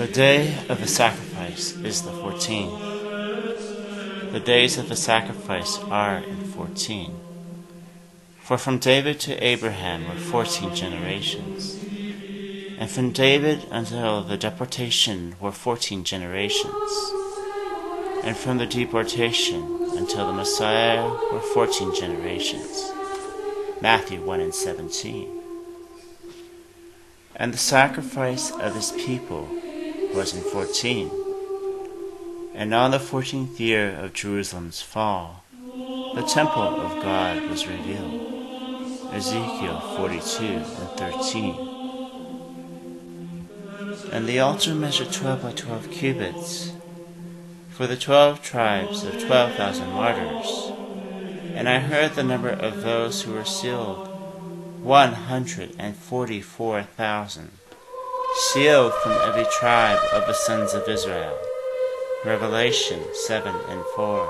The day of the sacrifice is the 14th. The days of the sacrifice are in 14. For from David to Abraham were 14 generations, and from David until the deportation were 14 generations, and from the deportation until the Messiah were 14 generations. Matthew 1:17. And the sacrifice of his people was in 14. And on the 14th year of Jerusalem's fall, the temple of God was revealed. Ezekiel 42:13. And the altar measured 12 by 12 cubits, for the 12 tribes of 12,000 martyrs. And I heard the number of those who were sealed, 144,000, sealed from every tribe of the sons of Israel. Revelation 7:4.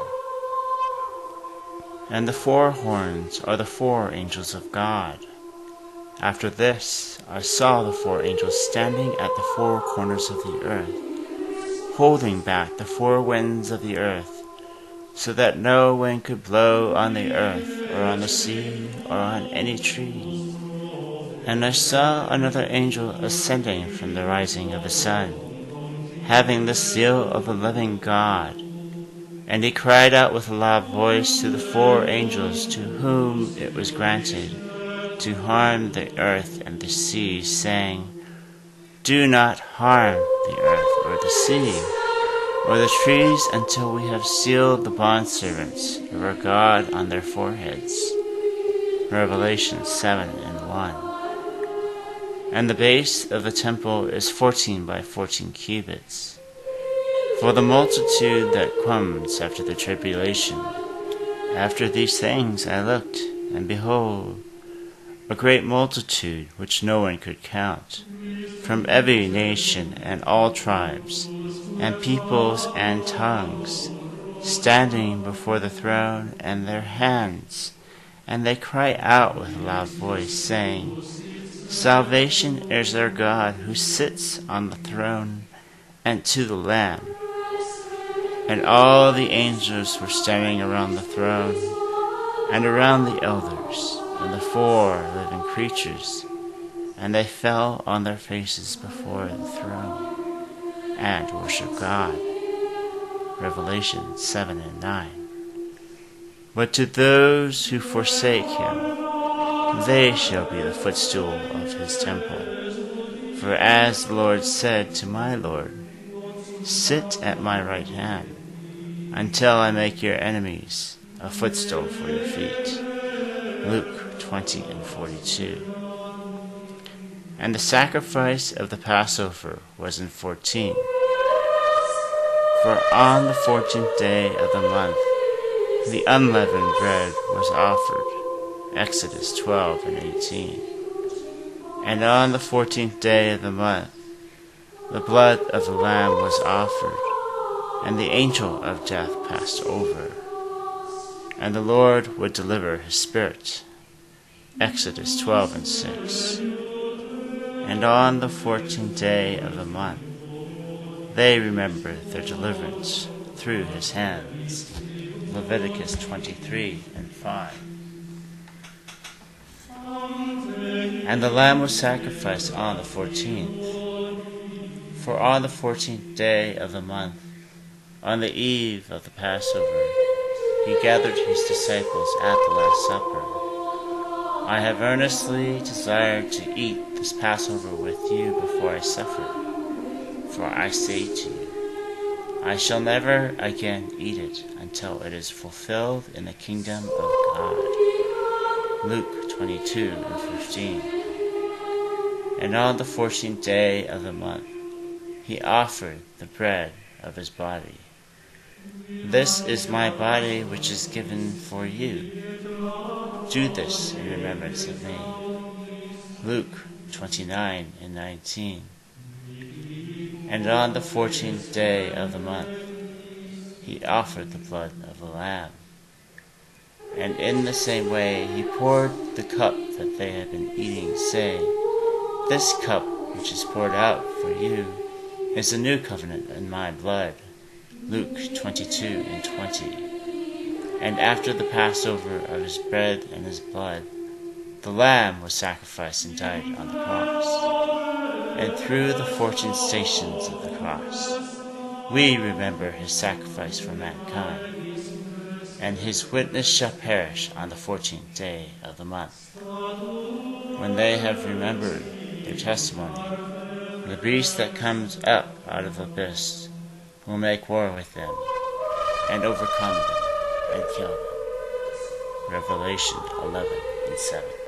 And the 4 horns are the 4 angels of God. After this I saw the 4 angels standing at the 4 corners of the earth, holding back the 4 winds of the earth, so that no wind could blow on the earth, or on the sea, or on any tree. And I saw another angel ascending from the rising of the sun, having the seal of the living God. And he cried out with a loud voice to the 4 angels to whom it was granted to harm the earth and the sea, saying, Do not harm the earth or the sea or the trees until we have sealed the bondservants of our God on their foreheads. Revelation 7:1. And the base of the temple is 14 by 14 cubits. For the multitude that comes after the tribulation, after these things I looked, and behold, a great multitude which no one could count, from every nation and all tribes, and peoples and tongues, standing before the throne and their hands, and they cry out with a loud voice, saying, Salvation is our God who sits on the throne, and to the Lamb. And all the angels were standing around the throne, and around the elders, and the 4 living creatures, and they fell on their faces before the throne, and worshiped God. Revelation 7:9. But to those who forsake him, they shall be the footstool of his temple. For as the Lord said to my Lord, Sit at my right hand, until I make your enemies a footstool for your feet. Luke 20:42. And the sacrifice of the Passover was in 14. For on the 14th day of the month, the unleavened bread was offered. Exodus 12:18. And on the 14th day of the month, the blood of the lamb was offered, and the angel of death passed over. And the Lord would deliver his spirit. Exodus 12:6. And on the 14th day of the month, they remembered their deliverance through his hands. Leviticus 23:5. And the lamb was sacrificed on the 14th. For on the 14th day of the month, on the eve of the Passover, he gathered his disciples at the Last Supper. I have earnestly desired to eat this Passover with you before I suffer. For I say to you, I shall never again eat it until it is fulfilled in the kingdom of God. Luke 22:15. And on the 14th day of the month, he offered the bread of his body. This is my body which is given for you. Do this in remembrance of me. Luke 29:19. And on the 14th day of the month, he offered the blood of the lamb. And in the same way he poured the cup that they had been eating, saying, This cup which is poured out for you is a new covenant in my blood. Luke 22:20. And after the Passover of his bread and his blood, the Lamb was sacrificed and died on the cross. And through the 14 stations of the cross, we remember his sacrifice for mankind. And his witness shall perish on the 14th day of the month. When they have remembered their testimony, the beast that comes up out of the abyss will make war with them, and overcome them, and kill them. Revelation 11:7.